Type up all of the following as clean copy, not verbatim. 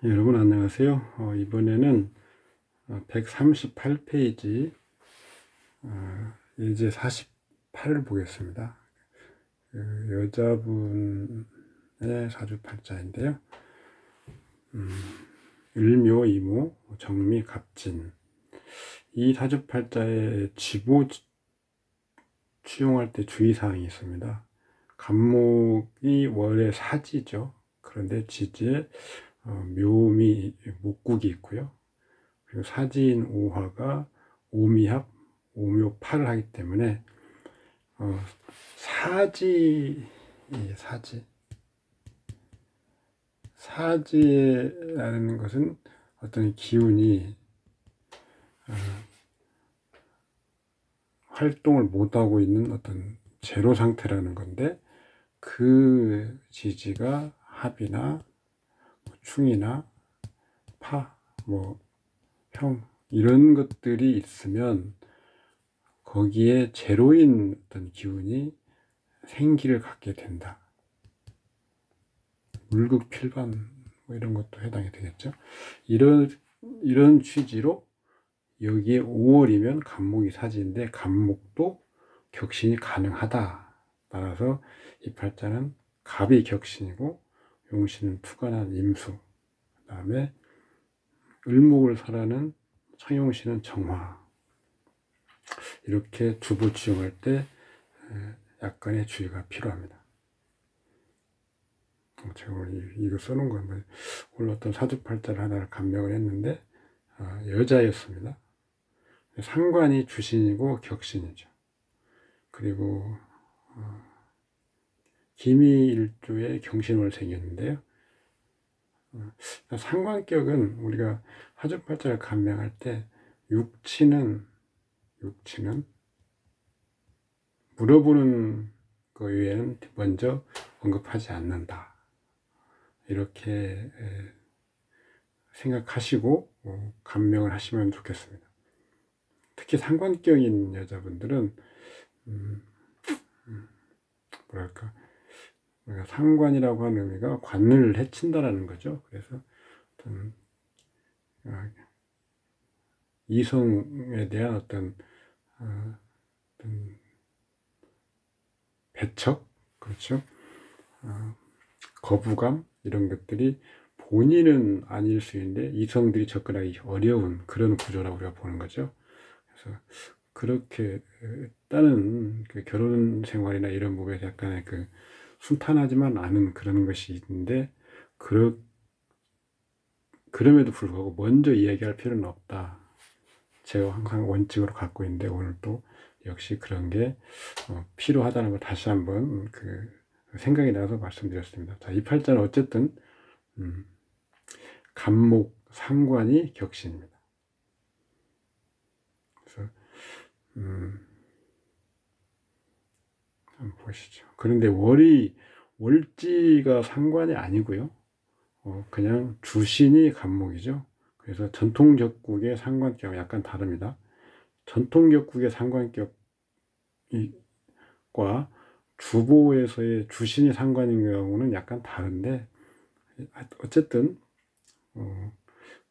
여러분 안녕하세요. 이번에는 138페이지 예제 48을 보겠습니다. 여자분의 사주팔자인데요. 을묘, 이모, 정미, 갑진. 이 사주팔자의 지보 취용할 때 주의사항이 있습니다. 갑목이 월의 사지죠. 그런데 지지에 묘미, 목국이 있고요. 그리고 사지인 오화가 오미합, 오묘팔을 하기 때문에 사지라는 것은 어떤 기운이 활동을 못하고 있는 어떤 제로 상태라는 건데, 그 지지가 합이나 충이나 파, 형 이런 것들이 있으면 거기에 제로인 어떤 기운이 생기를 갖게 된다. 물극필관 이런 것도 해당이 되겠죠. 이런 취지로 여기에 5월이면 갑목이 사지인데 갑목도 격신이 가능하다. 따라서 이 팔자는 갑이 격신이고 용신은 투관한 임수, 그 다음에 을목을 설하는 청용신은 정화. 이렇게 주보 지용할 때 약간의 주의가 필요합니다. 제가 오늘 이거 써놓은 건 오늘 어떤 사주팔자를 하나를 감명을 했는데 여자였습니다. 상관이 주신이고 격신이죠. 그리고 기미일주에 경신월생이었는데요. 상관격은 우리가 사주팔자를 감명할 때 육치는 물어보는 것 외에는 먼저 언급하지 않는다. 이렇게 생각하시고 감명을 하시면 좋겠습니다. 특히 상관격인 여자분들은 뭐랄까, 상관이라고 하는 의미가 관을 해친다라는 거죠. 그래서 어떤 이성에 대한 어떤 배척, 그렇죠. 거부감 이런 것들이 본인은 아닐 수 있는데 이성들이 접근하기 어려운 그런 구조라고 우리가 보는 거죠. 그래서 그렇게 다른 그 결혼 생활이나 이런 부분에서 약간의 그 순탄하지만 않은 그런 것이 있는데, 그럼에도 불구하고 먼저 이야기할 필요는 없다. 제가 항상 원칙으로 갖고 있는데 오늘 또 역시 그런 게 필요하다는 걸 다시 한번 생각이 나서 말씀드렸습니다. 자, 이 팔자는 어쨌든 갑목 상관이 격신입니다. 그래서 한번 보시죠. 그런데 월지가 상관이 아니고요. 그냥 주신이 갑목이죠. 그래서 전통격국의 상관격은 약간 다릅니다. 전통격국의 상관격과 주보에서의 주신이 상관인 경우는 약간 다른데, 어쨌든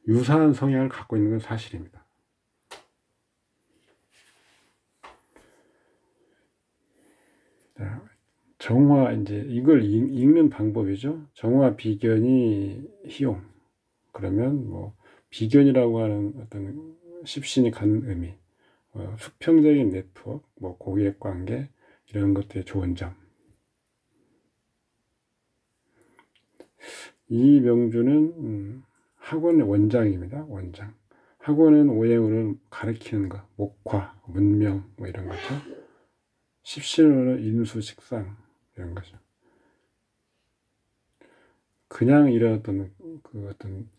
유사한 성향을 갖고 있는 건 사실입니다. 정화, 이제 이걸 읽는 방법이죠. 정화 비견이 희용. 그러면 비견이라고 하는 어떤 십신이 갖는 의미, 수평적인 네트워크, 고객 관계 이런 것들의 좋은 점. 이 명주는 학원의 원장입니다. 원장. 학원은 오행으로는 가르치는 것, 목화, 문명 이런 거죠. 십신으로는 인수, 식상 이런 거죠. 그냥 이런 어떤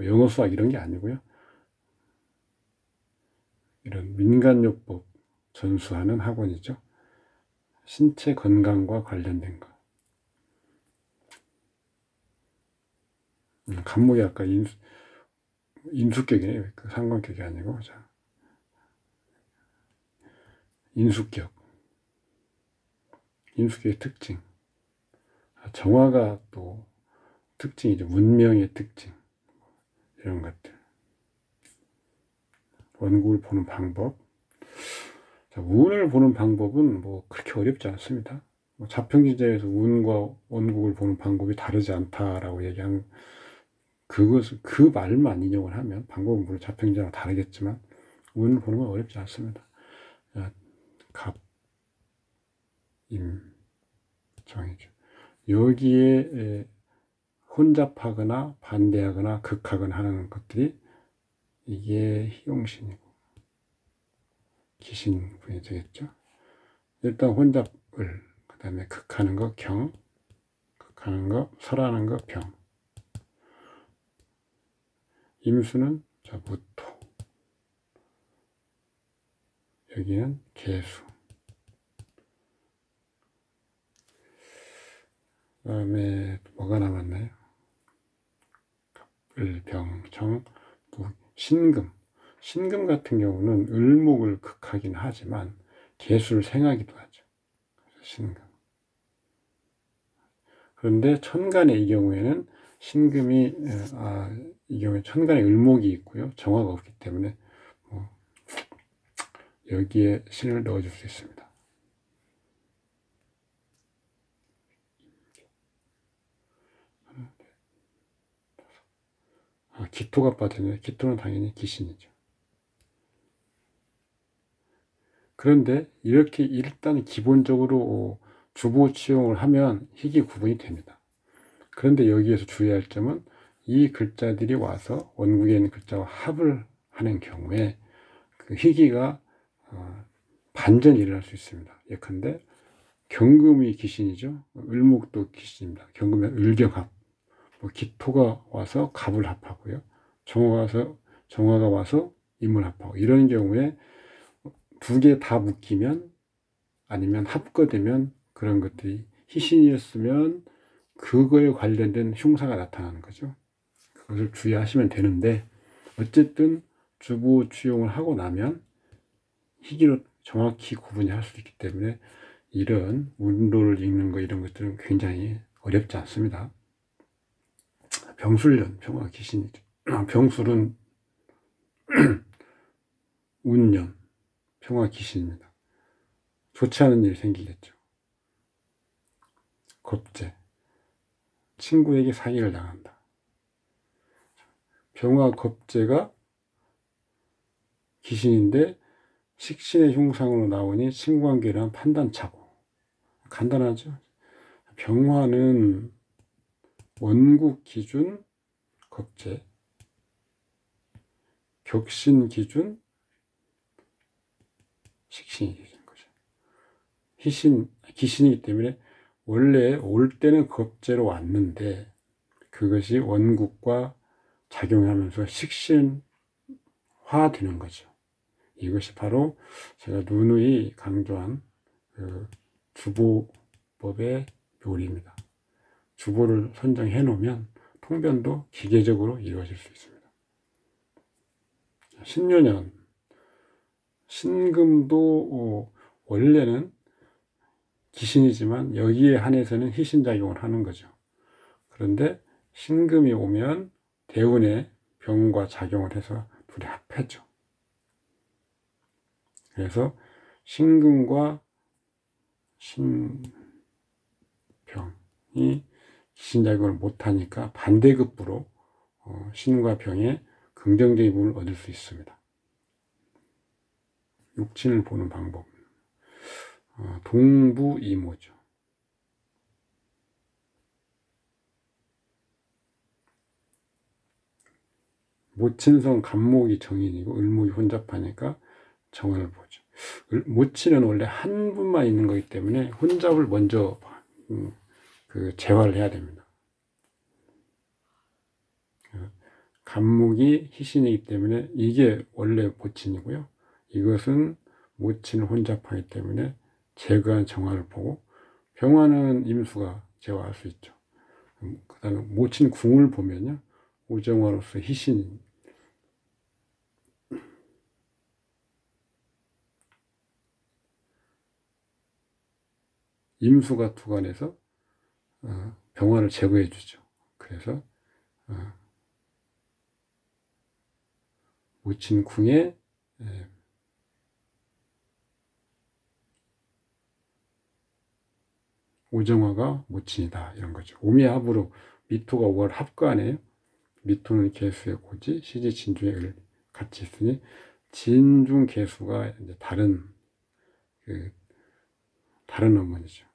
영어 수학 이런 게 아니고요. 이런 민간요법 전수하는 학원이죠. 신체 건강과 관련된 거. 간목이 아까 인수격이에요. 상관격이 아니고. 자, 인수격의 특징. 정화가 또 특징이죠. 문명의 특징. 이런 것들. 원국을 보는 방법. 자, 운을 보는 방법은 뭐 그렇게 어렵지 않습니다. 뭐 자평지자에서 운과 원국을 보는 방법이 다르지 않다라고 얘기하는 그 말만 인용을 하면 방법은 물론 자평지자랑 다르겠지만 운을 보는 건 어렵지 않습니다. 갑, 임, 정이죠. 여기에 혼잡하거나 반대하거나 극하거나 하는 것들이 이게 희용신이고 기신분이 되겠죠. 일단 혼잡을, 그 다음에 극하는 거 경, 극하는 거 설하는 거 병. 임수는 자 무토, 여기는 개수. 그 다음에 뭐가 남았나요? 을, 병, 정, 무, 신금. 신금 같은 경우는 을목을 극하긴 하지만 개수를 생하기도 하죠. 신금. 그런데 천간의 이 경우에는 신금이 이 경우에 천간에 을목이 있고요. 정화가 없기 때문에 여기에 신을 넣어줄 수 있습니다. 기토가 빠졌네요. 기토는 당연히 기신이죠. 그런데 이렇게 일단 기본적으로 주보치용을 하면 희귀 구분이 됩니다. 그런데 여기에서 주의할 점은 이 글자들이 와서 원국에 있는 글자와 합을 하는 경우에 그 희귀가 반전이 일어날 수 있습니다. 예컨대 경금이 기신이죠. 을목도 기신입니다. 경금은 을경합. 기토가 와서 갑을 합하고요. 정화가 와서 임을 합하고 이런 경우에 두 개 다 묶이면 아니면 합거되면 그런 것들이 희신이었으면 그거에 관련된 흉사가 나타나는 거죠. 그것을 주의하시면 되는데 어쨌든 주보 추용을 하고 나면 희기로 정확히 구분이 할 수 있기 때문에 이런 운도를 읽는 거 이런 것들은 굉장히 어렵지 않습니다. 병술년, 평화 기신이죠. 병술은 운년, 평화 기신입니다. 좋지 않은 일이 생기겠죠. 겁재, 친구에게 사기를 당한다. 병화 겁재가 기신인데 식신의 흉상으로 나오니 친구관계란 판단차고. 간단하죠. 병화는 원국 기준 겁재, 격신 기준 식신이 되는 거죠. 기신이기 때문에 원래 올 때는 겁재로 왔는데 그것이 원국과 작용하면서 식신화 되는 거죠. 이것이 바로 제가 누누이 강조한 그 주보법의 묘리입니다. 주보를 선정해 놓으면 통변도 기계적으로 이루어질 수 있습니다. 신묘년, 신금도 원래는 기신이지만 여기에 한해서는 희신작용을 하는 거죠. 그런데 신금이 오면 대운의 병과 작용을 해서 둘이 합해죠. 그래서 신금과 신병이 기신작용을 못하니까 반대급부로 신과 병의 긍정적인 부분을 얻을 수 있습니다. 육친을 보는 방법. 동부이모죠. 모친성 간목이 정인이고 을목이 혼잡하니까 정을 보죠. 모친은 원래 한 분만 있는 거기 때문에 혼잡을 먼저 재활을 해야 됩니다. 간목이 희신이기 때문에 이게 원래 모친이고요. 이것은 모친을 혼잡하기 때문에 제거한 정화를 보고 병화는 임수가 제거할 수 있죠. 그 다음에 모친 궁을 보면요. 오정화로서 희신 임수가 투관해서 병화를 제거해 주죠. 그래서 모친궁에 오정화가 모친이다 이런 거죠. 오미합으로 미토가 월 합과네요. 미토는 개수의 고지, 시지 진중의 을 같이 있으니 진중 개수가 이제 다른 어머니죠.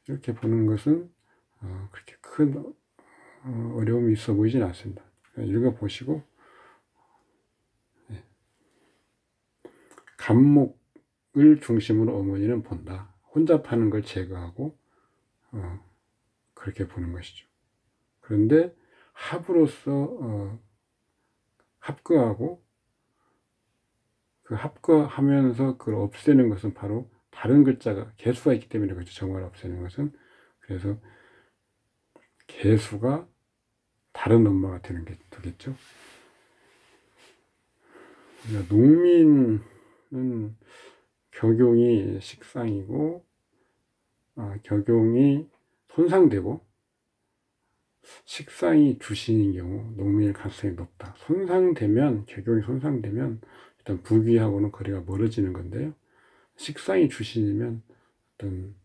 이렇게 보는 것은 그렇게 큰 어려움이 있어 보이진 않습니다. 읽어보시고 간목을 중심으로 어머니는 본다. 혼잡하는 걸 제거하고 그렇게 보는 것이죠. 그런데 합으로서 합거하고 그 합거하면서 그걸 없애는 것은 바로 다른 글자가 개수가 있기 때문에 그렇죠. 정화를 없애는 것은. 그래서 개수가 다른 엄마가 되는 게 되겠죠. 농민은 격용이 식상이고 격용이 손상되고 식상이 주신인 경우 농민일 가능성이 높다. 손상되면 격용이 손상되면 일단 부귀하고는 거리가 멀어지는 건데요. 식상이 주신이면 어떤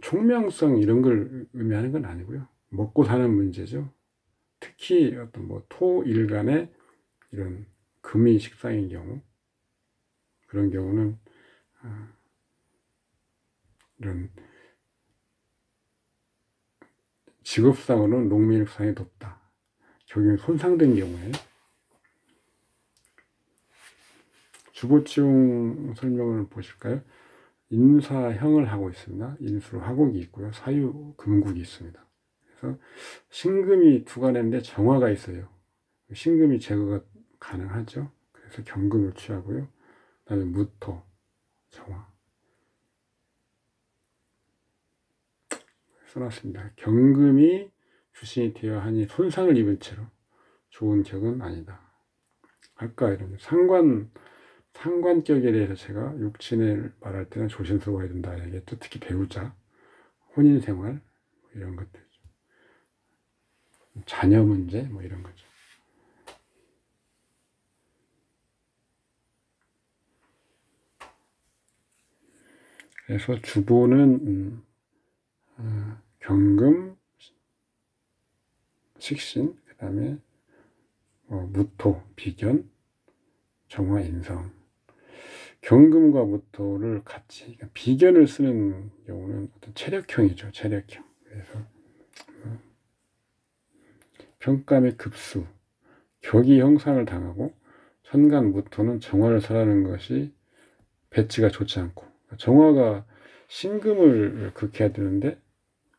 총명성 이런 걸 의미하는 건 아니고요. 먹고 사는 문제죠. 특히 어떤 토일간의 이런 금이 식상인 경우 그런 경우는 이런 직업상으로는 농민력상이 높다. 격용이 손상된 경우에 주보치용 설명을 보실까요? 인사형을 하고 있습니다. 인수로 하곡이 있고요. 사유 금국이 있습니다. 그래서 신금이 두간인데 정화가 있어요. 신금이 제거가 가능하죠. 그래서 경금을 취하고요. 그 다음에 무토, 정화 써놨습니다. 경금이 주신이 되어 하니 손상을 입은 채로 좋은 격은 아니다. 아까 이런 상관격에 대해서 제가 육친을 말할 때는 조심스러워야 된다 얘기했죠. 특히 배우자, 혼인생활 이런 것들, 자녀 문제 이런 거죠. 그래서 주보는 경금, 식신, 그 다음에 무토, 비견, 정화, 인성. 경금과 무토를 같이, 그러니까 비견을 쓰는 경우는 어떤 체력형이죠. 체력형. 그래서 평감의 급수, 격이 형상을 당하고 천간 무토는 정화를 설하는 것이 배치가 좋지 않고, 정화가 신금을 극해야 되는데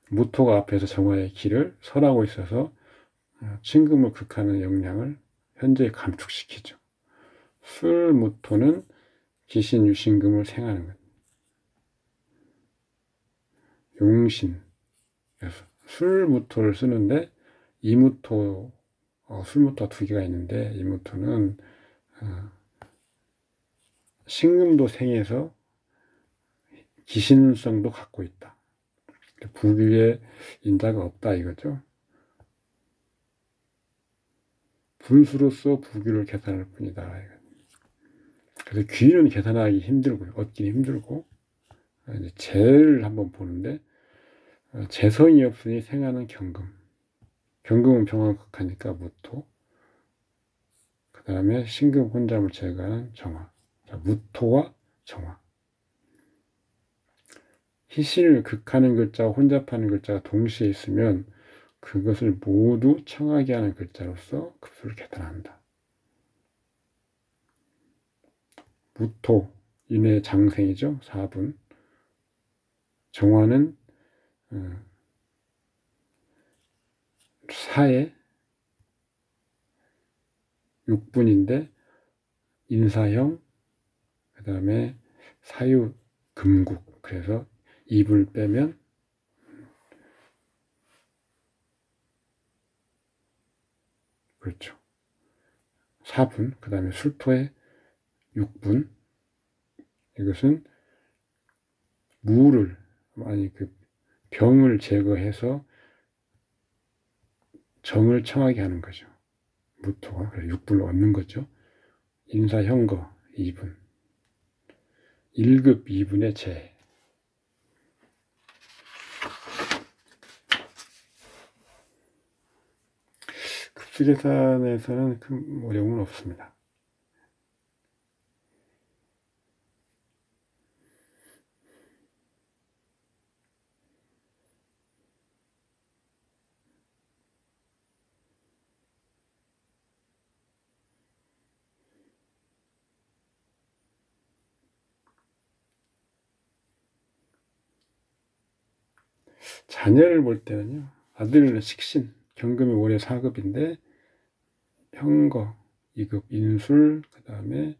무토가 앞에서 정화의 길을 설하고 있어서 신금을 극하는 역량을 현저히 감축시키죠. 술무토는 기신 유신금을 생하는 것. 용신. 그래서 술무토를 쓰는데 이무토, 술무토가 두 개가 있는데 이무토는 신금도 생해서 기신성도 갖고 있다. 부귀에 인자가 없다 이거죠. 분수로서 부귀를 계산할 뿐이다. 그래서 귀는 계산하기 힘들고요. 얻기는 힘들고 이제 재를 한번 보는데 재성이 없으니 생하는 경금. 경금은 병화극하니까 무토. 그 다음에 신금 혼잡을 제거하는 정화. 자, 무토와 정화. 희신을 극하는 글자와 혼잡하는 글자가 동시에 있으면 그것을 모두 청하게 하는 글자로서 급수를 계산한다. 무토, 인의 장생이죠. 4분. 정화는 4에 6분인데 인사형, 그 다음에 사유 금국. 그래서 2분을 빼면 그렇죠. 4분, 그 다음에 술토의 6분. 이것은 무를, 아니 그 병을 제거해서 정을 청하게 하는 거죠. 무토가. 그래서 육불로 얻는 거죠. 인사형거 2분. 1급 2분의 재. 급수계산에서는 큰 어려움은 없습니다. 자녀를 볼 때는요, 아들 식신, 경금이 올해 4급인데 형거 2급 인술, 그 다음에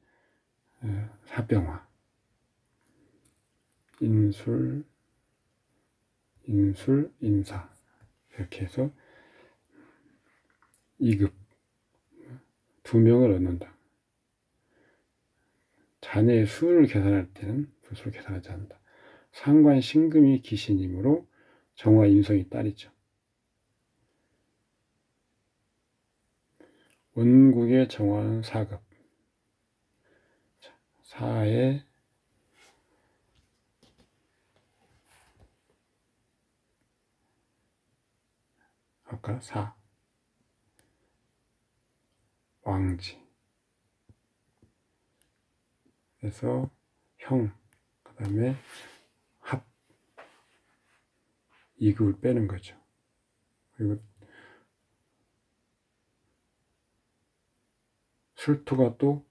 사병화, 인술, 인사, 이렇게 해서 2급 2명을 얻는다. 자녀의 수를 계산할 때는 부수를 계산하지 않는다. 상관 신금이 기신이므로 정화 인성이 딸이죠. 원국의 정화는 4급. 4에 아까 4 왕지. 그래서 형, 그 다음에 합 2급을 빼는 거죠. 그리고 술토가 또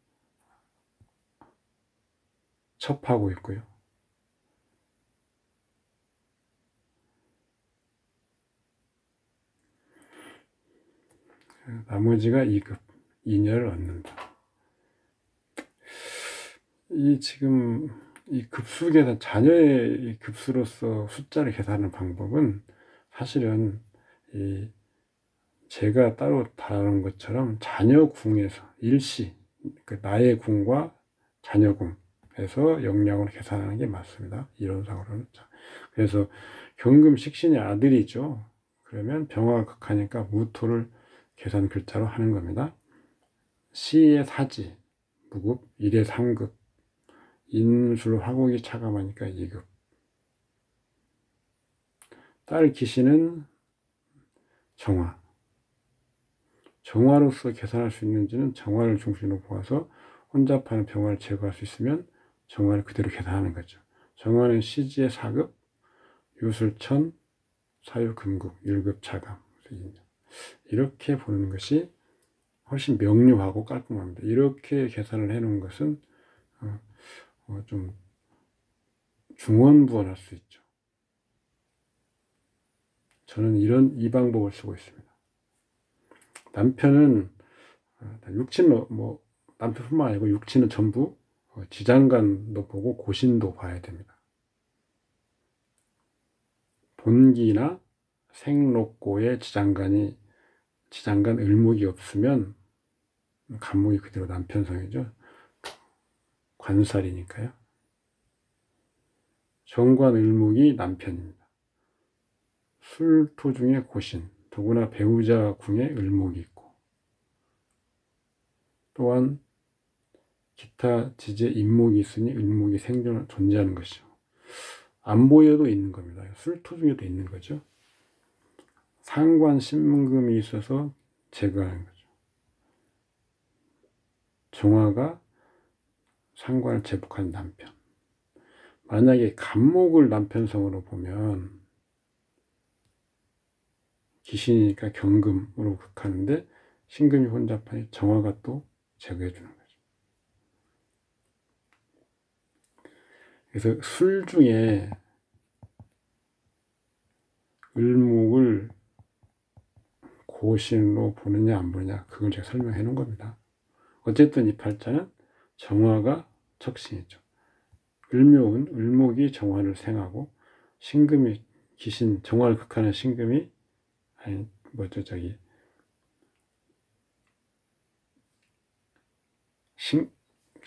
첩하고 있고요. 나머지가 2급, 인여를 얻는다. 지금 이 급수 계산, 자녀의 급수로서 숫자를 계산하는 방법은 사실은 제가 따로 다룬 것처럼 자녀 궁에서 일시, 그 나의 궁과 자녀 궁에서 영량으로 계산하는 게 맞습니다. 이론상으로는. 그래서 경금 식신이 아들이죠. 그러면 병화가 극하니까 무토를 계산 글자로 하는 겁니다. 시의 사지, 무급, 일의 3급, 인술 화국이 차감하니까 2급. 딸 기신은 정화. 정화로서 계산할 수 있는지는 정화를 중심으로 보아서 혼잡하는 병화를 제거할 수 있으면 정화를 그대로 계산하는 거죠. 정화는 시지의 4급, 유술천, 사유금국, 1급 차감. 이렇게 보는 것이 훨씬 명료하고 깔끔합니다. 이렇게 계산을 해놓은 것은 좀 중원부원할 수 있죠. 저는 이 방법을 쓰고 있습니다. 남편은 육친은 남편뿐만 아니고 육친은 전부 지장간도 보고 고신도 봐야 됩니다. 본기나 생록고에 지장간 을목이 없으면 간목이 그대로 남편성이죠. 관살이니까요. 정관 을목이 남편입니다. 술토 중에 고신, 더구나 배우자 궁에 을목이 있고, 또한 기타 지제 임목이 있으니 을목이 존재하는 것이죠. 안 보여도 있는 겁니다. 술토 중에도 있는 거죠. 상관 신금이 있어서 제거하는 거죠. 정화가 상관을 제복한 남편. 만약에 간목을 남편성으로 보면 기신이니까 경금으로 극하는데 신금이 혼잡하니 정화가 또 제거해 주는 거죠. 그래서 술 중에 을목을 고신으로 보느냐 안 보느냐 그걸 제가 설명해 놓은 겁니다. 어쨌든 이 팔자는 정화가 척신이죠. 을목이 정화를 생하고 신금이 기신 정화를 극하는 신금이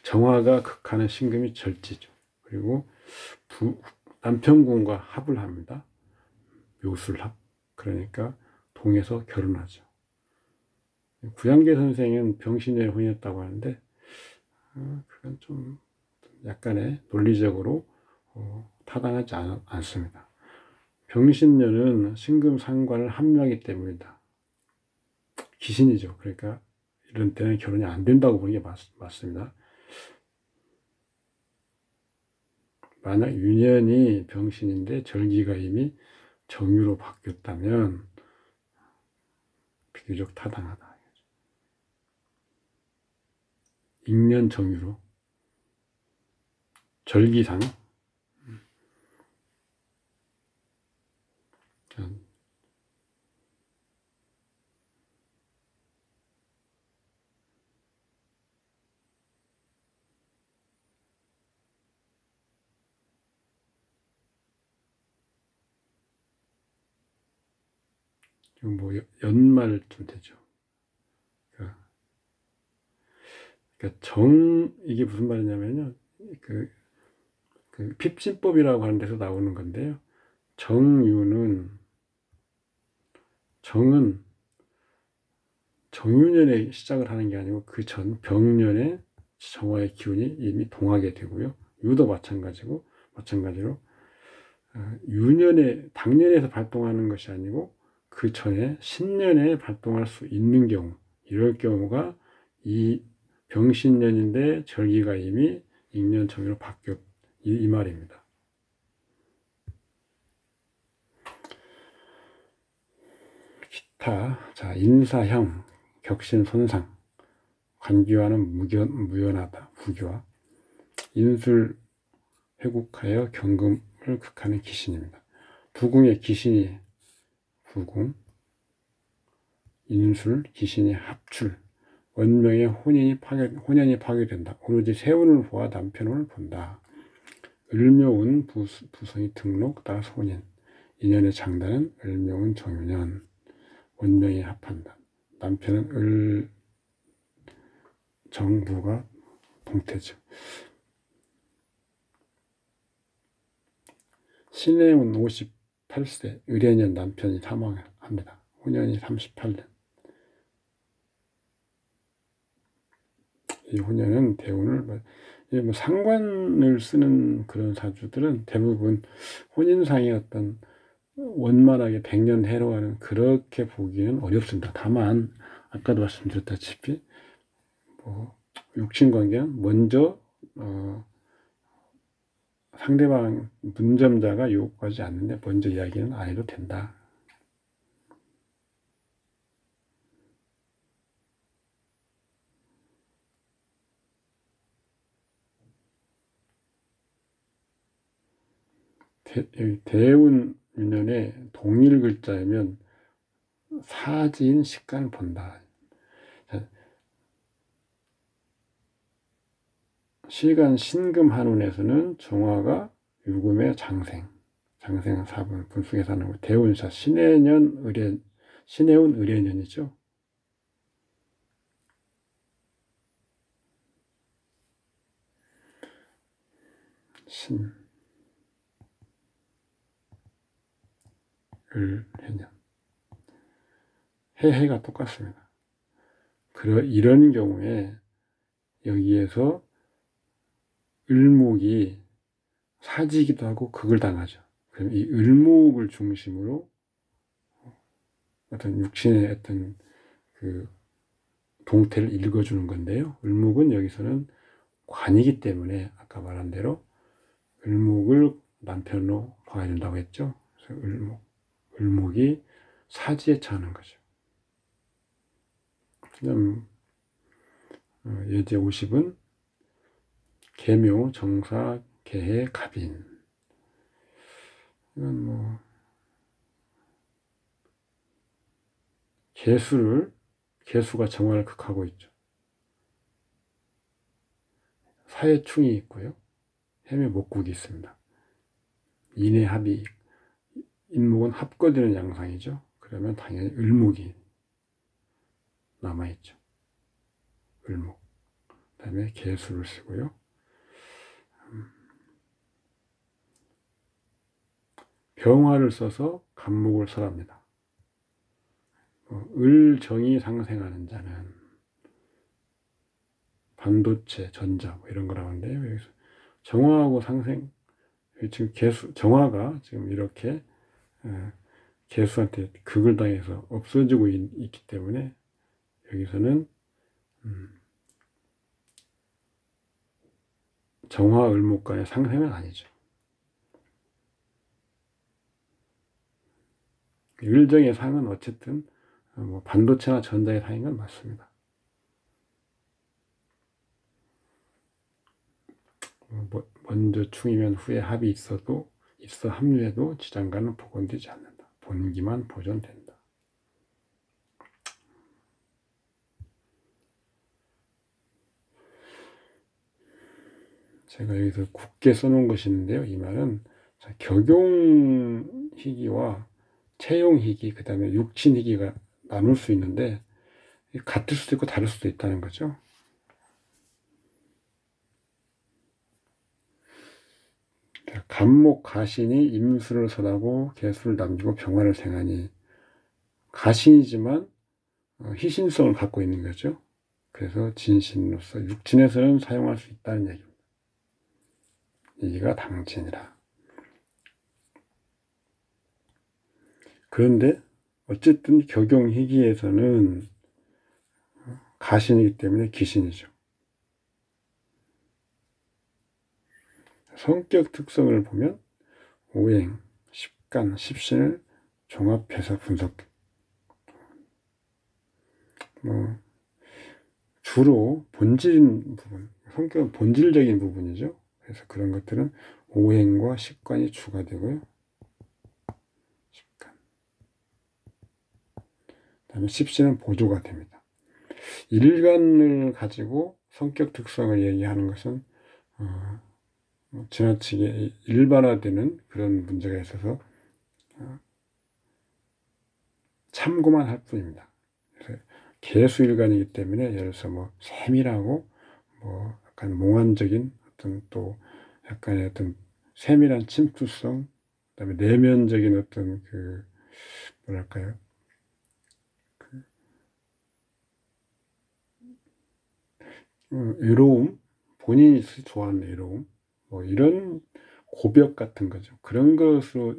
정화가 극하는 신금이 절지죠. 그리고 남편군과 합을 합니다. 묘술합. 그러니까 동해서 결혼하죠. 구양계 선생은 병신년에 혼이었다고 하는데 그건 좀 약간의 논리적으로 타당하지 않습니다. 병신년은 신금상관을 합류하기 때문이다. 귀신이죠. 그러니까 이런 때는 결혼이 안 된다고 보는 게 맞습니다. 만약 유년이 병신인데 절기가 이미 정유로 바뀌었다면 비교적 타당하다. 인년 정유로 절기상 뭐 연말쯤 되죠. 그러니까 이게 무슨 말이냐면요. 그 핍진법이라고 하는 데서 나오는 건데요. 정은 정유년에 시작을 하는 게 아니고 그 전 병년에 정화의 기운이 이미 동하게 되고요. 유도 마찬가지로 유년에 당년에서 발동하는 것이 아니고 그 전에 신년에 발동할 수 있는 경우, 이럴 경우가 이 병신년인데 절기가 이미 인년 정유로 바뀌었 이 말입니다. 기타, 자, 인사형, 격신 손상, 관기와는 무연하다, 부교와 인술 회국하여 경금을 극하는 기신입니다. 부궁의 기신이 부궁, 인술, 기신이 합출, 원명의 혼연이 파괴된다. 오로지 세운을 보아 남편을 본다. 을묘운 부성이 등록 따라서 혼인, 인연의 장단은 을묘운 정유년, 원명이 합한다. 남편은 정부가 동태죠. 신해운 58세 의뢰년 남편이 사망합니다. 혼연이 38년. 이 혼연은 대운을 뭐 상관을 쓰는 그런 사주들은 대부분 혼인상의 어떤 원만하게 100년 해로하는 그렇게 보기는 어렵습니다. 다만 아까도 말씀드렸다시피 뭐 육친관계는 먼저 상대방 문점자가 요구하지 않는데 먼저 이야기는 안 해도 된다. 대운 유년에 동일 글자이면 사지인 식간을 본다. 시간 신금 한운에서는 정화가 유금의 장생은 4분 분수에 사는 거. 대운사 신해운 의뢰년이죠. 을해년 해가 똑같습니다. 이런 경우에 여기에서 을목이 사지기도 하고 극을 당하죠. 그럼 이 을목을 중심으로 어떤 육신의 어떤 그 동태를 읽어주는 건데요. 을목은 여기서는 관이기 때문에 아까 말한 대로 을목을 남편으로 봐야 된다고 했죠. 그래서 을목이 사지에 처하는 거죠. 그다음 예제 50은 계묘, 정사, 계해, 갑인. 이건 뭐 계수가 정화를 극하고 있죠. 사해충이 있고요. 해묘 목국이 있습니다. 인의 합이 인목은 합거되는 양상이죠. 그러면 당연히 을목이 남아있죠. 을목. 그 다음에 계수를 쓰고요. 병화를 써서 간목을 설합니다. 을정이 상생하는 자는 반도체, 전자 뭐 이런 거라고 하는데요. 여기서 정화하고 상생, 지금 정화가 지금 이렇게 개수한테 극을 당해서 없어지고 있기 때문에 여기서는 정화 을목 간의 상생은 아니죠. 을정의 상은 어쨌든 뭐 반도체나 전자의 상인 건 맞습니다. 먼저 충이면 후에 합이 있어 합류해도 지장간은 복원되지 않는다. 본기만 보존된다. 제가 여기서 굳게 써놓은 것이 있는데요. 이 말은 격용희기와 채용희기, 그 다음에 육친희기가 나눌 수 있는데 같을 수도 있고 다를 수도 있다는 거죠. 간목 가신이 임수를 설하고 개수를 남기고 병화를 생하니 가신이지만 희신성을 갖고 있는 거죠. 그래서 진신으로서 육친에서는 사용할 수 있다는 얘기입니다. 이가 당진이라. 그런데 어쨌든 격용희기에서는 가신이기 때문에 기신이죠. 성격 특성을 보면 오행, 십간, 십신을 종합해서 분석. 주로 본질인 부분, 성격은 본질적인 부분이죠. 그래서 그런 것들은 오행과 십관이 주가 되고요. 십간. 그다음에 십신은 보조가 됩니다. 일간을 가지고 성격 특성을 얘기하는 것은 지나치게 일반화되는 그런 문제가 있어서 참고만 할 뿐입니다. 그래서 개수일간이기 때문에 예를 들어서 뭐 세밀하고 뭐 약간 몽환적인 어떤 또 약간의 어떤 세밀한 침투성, 그다음에 내면적인 어떤 그 뭐랄까요, 외로움, 본인이 좋아하는 외로움, 뭐 이런 고벽 같은 거죠. 그런 것으로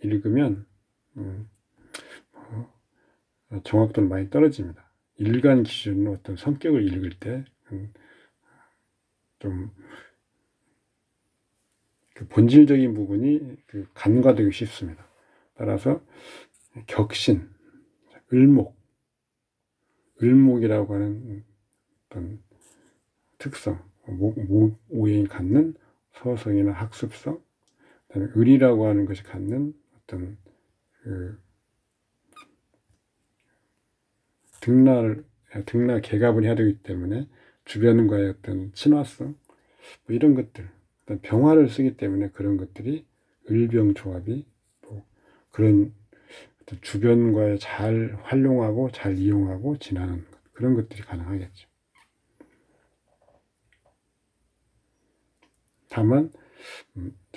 읽으면 정확도는 많이 떨어집니다. 일간 기준으로 어떤 성격을 읽을 때 좀 그 본질적인 부분이 간과되기 쉽습니다. 따라서 격신, 을목이라고 하는 어떤 특성, 오행이 갖는 서성이나 학습성, 그다음에 을이라고 하는 것이 갖는 어떤 등나 개가분이 해야 되기 때문에 주변과의 어떤 친화성, 뭐 이런 것들, 병화를 쓰기 때문에 그런 것들이 을병 조합이 뭐 그런 어떤 주변과의 잘 활용하고 잘 이용하고 지나는 그런 것들이 가능하겠죠. 다만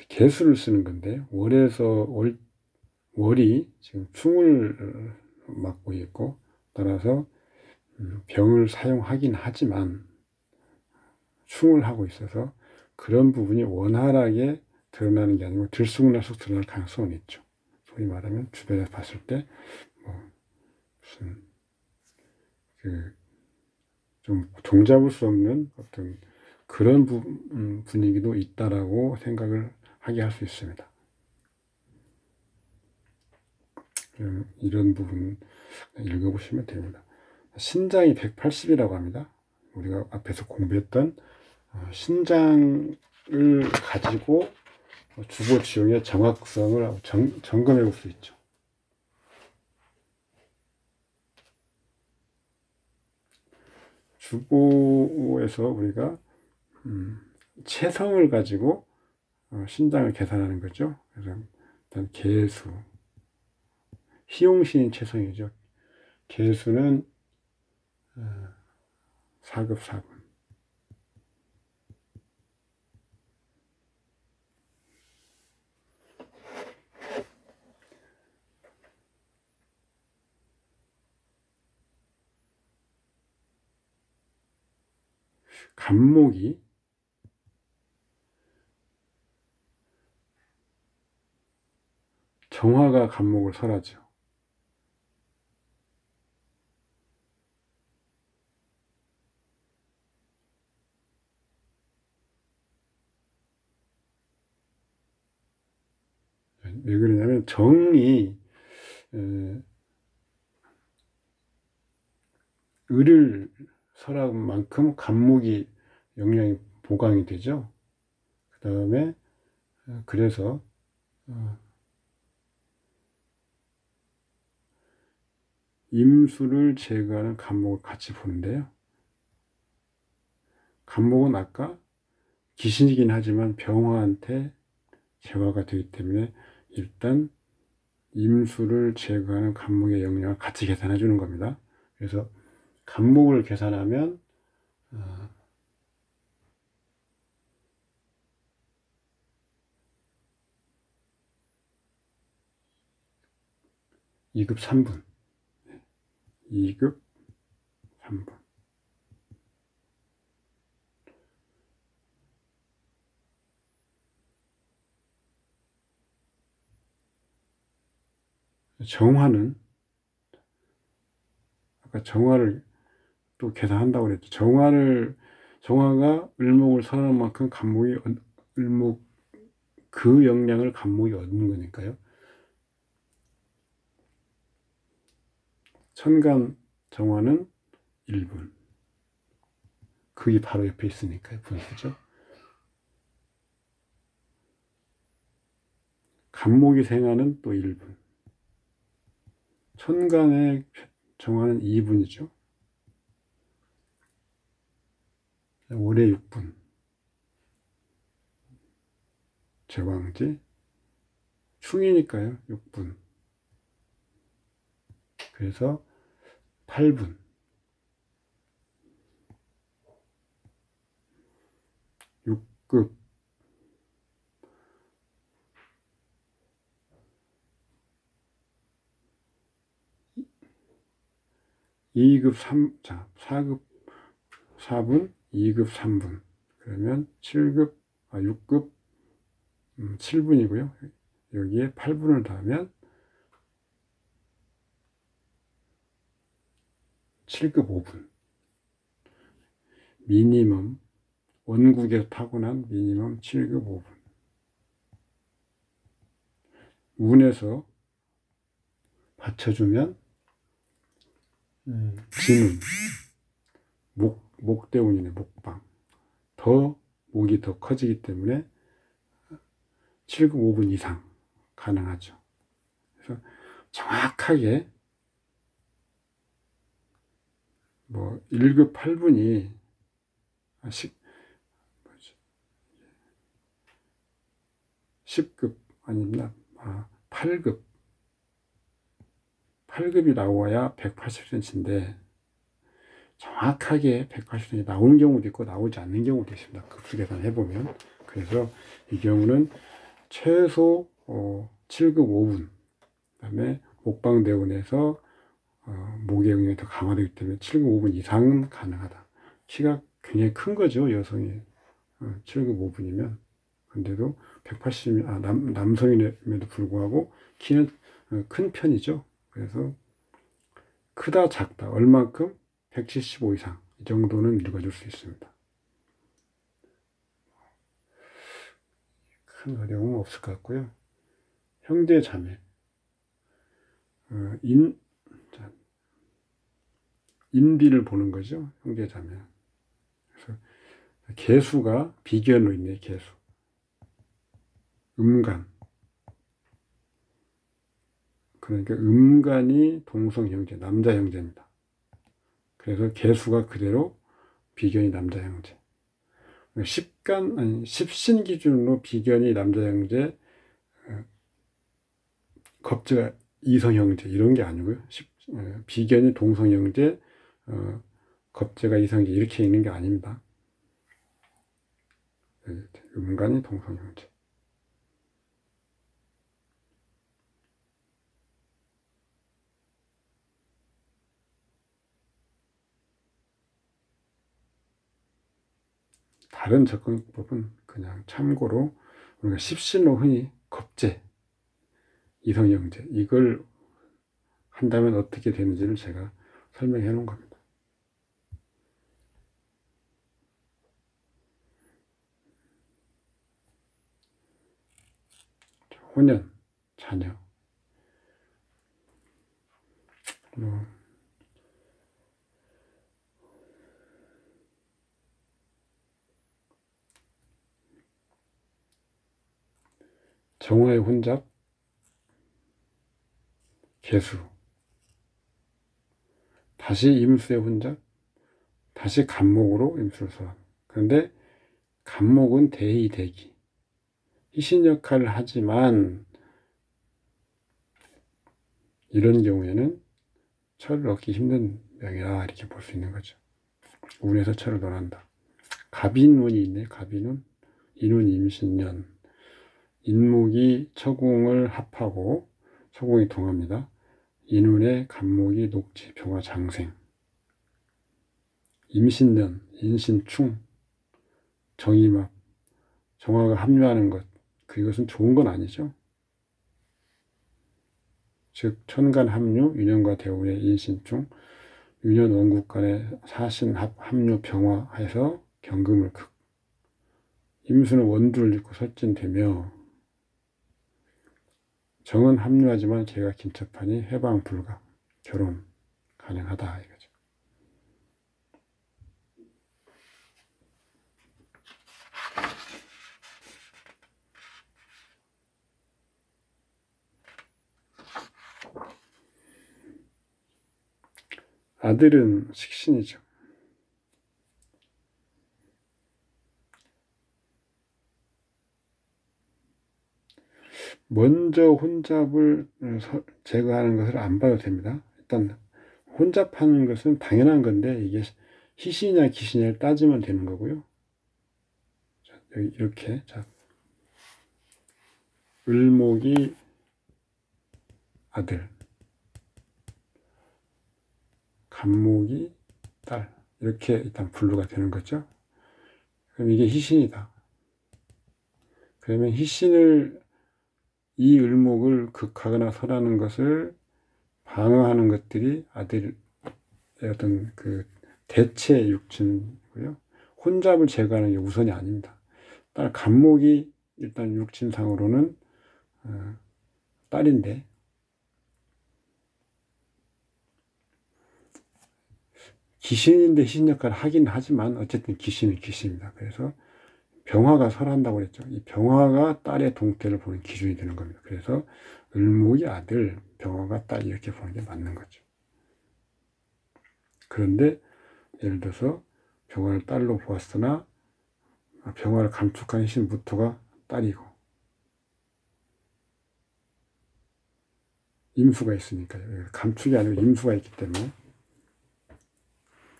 개수를 쓰는 건데 월이 지금 충을 맡고 있고 따라서 병을 사용하긴 하지만 충을 하고 있어서 그런 부분이 원활하게 드러나는 게 아니고 들쑥날쑥 드러날 가능성은 있죠. 소위 말하면 주변에서 봤을 때 뭐 무슨 좀 종잡을 수 없는 어떤 그런 분위기도 있다라고 생각을 하게 할 수 있습니다. 이런 부분 읽어보시면 됩니다. 신장이 180이라고 합니다. 우리가 앞에서 공부했던 신장을 가지고 주보지용의 정확성을 점검해 볼 수 있죠. 주보에서 우리가 체성을 가지고 신장을 계산하는 거죠. 그래서 일단 개수, 희용신인 체성이죠. 개수는 4급 4분. 간목이 정화가 간목을 설하죠. 왜 그러냐면 정이 을을 설한 만큼 간목이 영양이 보강이 되죠. 그 다음에 그래서 임수를 제거하는 간목을 같이 보는데요. 간목은 아까 귀신이긴 하지만 병화한테 제거가 되기 때문에 일단 임수를 제거하는 간목의 영향을 같이 계산해 주는 겁니다. 그래서 간목을 계산하면 2급 3분 2급 3분 정화는 아까 정화를 또 계산한다고 그랬죠. 정화가 을목을 설하는 만큼 간목이 을목 그 영향을 간목이 얻는 거니까요. 천간 정화는 1분. 그게 바로 옆에 있으니까요. 분수죠. 간목이 생하는 또 1분. 천간의 정화는 2분이죠. 올해 6분. 제왕지. 충이니까요. 6분. 그래서 8분. 6급 2급 3, 자, 4급 4분, 2급 3분. 그러면 6급 7분이고요. 여기에 8분을 더하면 7급 5분. 미니멈, 원국에서 타고난 미니멈 7급 5분. 운에서 받쳐주면 진운, 목대운이네, 목방. 목이 더 커지기 때문에 7급 5분 이상 가능하죠. 그래서 정확하게 1급 8분이 10급 아닙니다. 8급이 나와야 180cm인데 정확하게 180cm 나오는 경우도 있고 나오지 않는 경우도 있습니다. 급수 계산 해보면. 그래서 이 경우는 최소 7급 5분 그 다음에 목방대운에서 목의 영역이 더 강화되기 때문에 7급 5분 이상은 가능하다. 키가 굉장히 큰 거죠. 여성이 7급 5분이면. 근데도 180, 남성임에도 불구하고 키는 큰 편이죠. 그래서 크다 작다 얼만큼 175 이상 이 정도는 읽어줄 수 있습니다. 큰 어려움은 없을 것 같고요. 형제 자매 인비를 보는 거죠. 형제 자매. 그래서 개수가 비견으로 있네. 개수 음간 그러니까 음간이 동성 형제 남자 형제입니다. 그래서 개수가 그대로 비견이 남자 형제. 십신 기준으로 비견이 남자 형제, 겁재가 이성 형제 이런 게 아니고요. 비견이 동성 형제, 겁재가 이성 형제 이렇게 있는 게 아닙니다. 음간이 동성 형제. 다른 접근법은 그냥 참고로 우리가 십신로 흔히 겁제, 이성영제 이걸 한다면 어떻게 되는지를 제가 설명해 놓은 겁니다. 혼연, 자녀, 정화의 혼잡, 개수, 다시 임수의 혼잡, 다시 간목으로 임수를 소환. 그런데 간목은 대의 대기, 희신 역할을 하지만 이런 경우에는 철을 얻기 힘든 명이라 이렇게 볼 수 있는 거죠. 운에서 철을 논한다. 갑인운이 있네. 갑인운, 인운 임신년, 인목이 처궁을 합하고 처궁이 동합니다. 인운의 간목이 녹지, 병화, 장생, 임신년, 인신충, 정임합, 정화가 합류하는 것, 그것은 좋은 건 아니죠. 즉 천간 합류, 유년과 대운의 인신충, 유년 원국 간의 사신 합류 병화해서 경금을 극, 임수는 원두를 잃고 설진되며 정은 합류하지만 걔가 긴첩하니 해방 불가, 결혼 가능하다 이거죠. 아들은 식신이죠. 먼저 혼잡을 제거하는 것을 안 봐도 됩니다. 일단 혼잡하는 것은 당연한 건데 이게 희신이냐 기신이냐를 따지면 되는 거고요. 자, 여기 이렇게 자, 을목이 아들, 간목이 딸, 이렇게 일단 분류가 되는 거죠. 그럼 이게 희신이다. 그러면 희신을, 이 을목을 극하거나 설하는 것을 방어하는 것들이 아들의 어떤 그 대체 육친이고요. 혼잡을 제거하는 게 우선이 아닙니다. 딸 간목이 일단 육친상으로는 딸인데 기신인데 희신 역할을 하긴 하지만 어쨌든 기신은 기신입니다. 그래서 병화가 설한다고 그랬죠. 이 병화가 딸의 동태를 보는 기준이 되는 겁니다. 그래서 을목이 아들, 병화가 딸 이렇게 보는 게 맞는 거죠. 그런데 예를 들어서 병화를 딸로 보았으나 병화를 감축한 희신 무토가 딸이고 임수가 있으니까요. 감축이 아니고 임수가 있기 때문에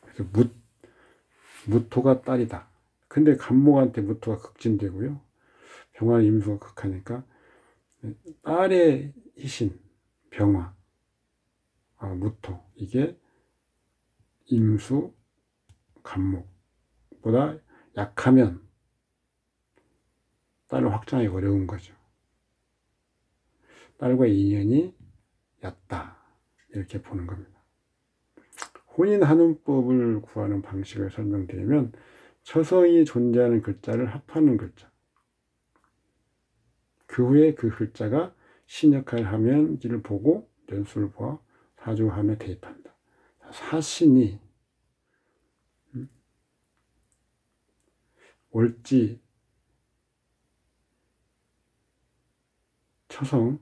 그래서 무토가 딸이다. 근데 간목한테 무토가 극진되고요. 병화는 임수가 극하니까 딸의 희신, 병화, 무토 이게 임수, 간목보다 약하면 딸을 확장하기 어려운 거죠. 딸과의 인연이 얕다 이렇게 보는 겁니다. 혼인한운법을 구하는 방식을 설명드리면 처성이 존재하는 글자를 합하는 글자, 그 후에 그 글자가 신역할을 하면지를 보고 연수를 보아 사주함에 대입한다. 사신이 월지, 처성,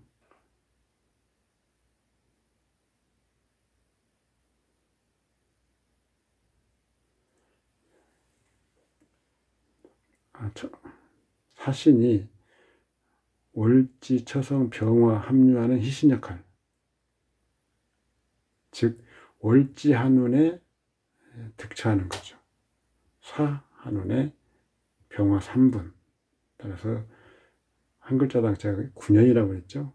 사신이 월지, 처성, 병화 합류하는 희신 역할, 즉 월지 한운에 득처하는 거죠. 사 한운에 병화 3분, 따라서 한 글자당 제가 9년이라고 했죠.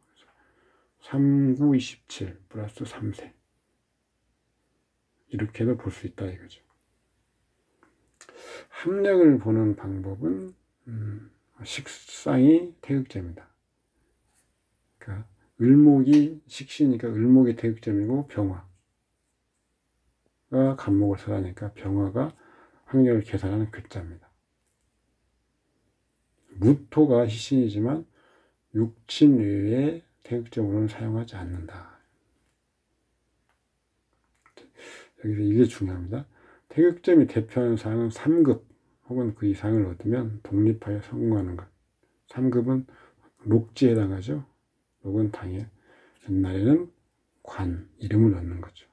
3, 9, 27 플러스 3세 이렇게도 볼 수 있다 이거죠. 학력을 보는 방법은 식상이 태극점이다. 그러니까 을목이 식시니까 을목이 태극점이고 병화가 간목을 써다니까 병화가 학력을 계산하는 글자입니다. 무토가 희신이지만 육친 외에 태극점으로는 사용하지 않는다. 여기서 이게 중요합니다. 태극점이 대표하는 사항은 3급 혹은 그 이상을 얻으면 독립하여 성공하는 것. 3급은 록지에 해당하죠. 록은 당해. 옛날에는 관, 이름을 넣는 거죠.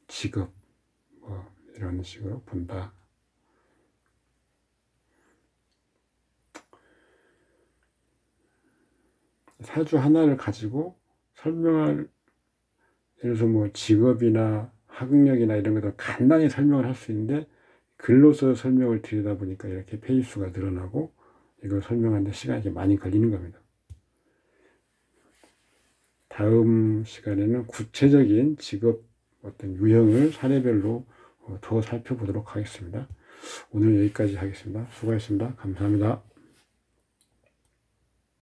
직업, 뭐 이런 식으로 본다. 사주 하나를 가지고 설명할, 예를 들어서 뭐 직업이나 학력이나 이런 것들 간단히 설명을 할 수 있는데 글로서 설명을 드리다 보니까 이렇게 페이스가 늘어나고 이걸 설명하는데 시간이 많이 걸리는 겁니다. 다음 시간에는 구체적인 직업 어떤 유형을 사례별로 더 살펴보도록 하겠습니다. 오늘 여기까지 하겠습니다. 수고하셨습니다. 감사합니다.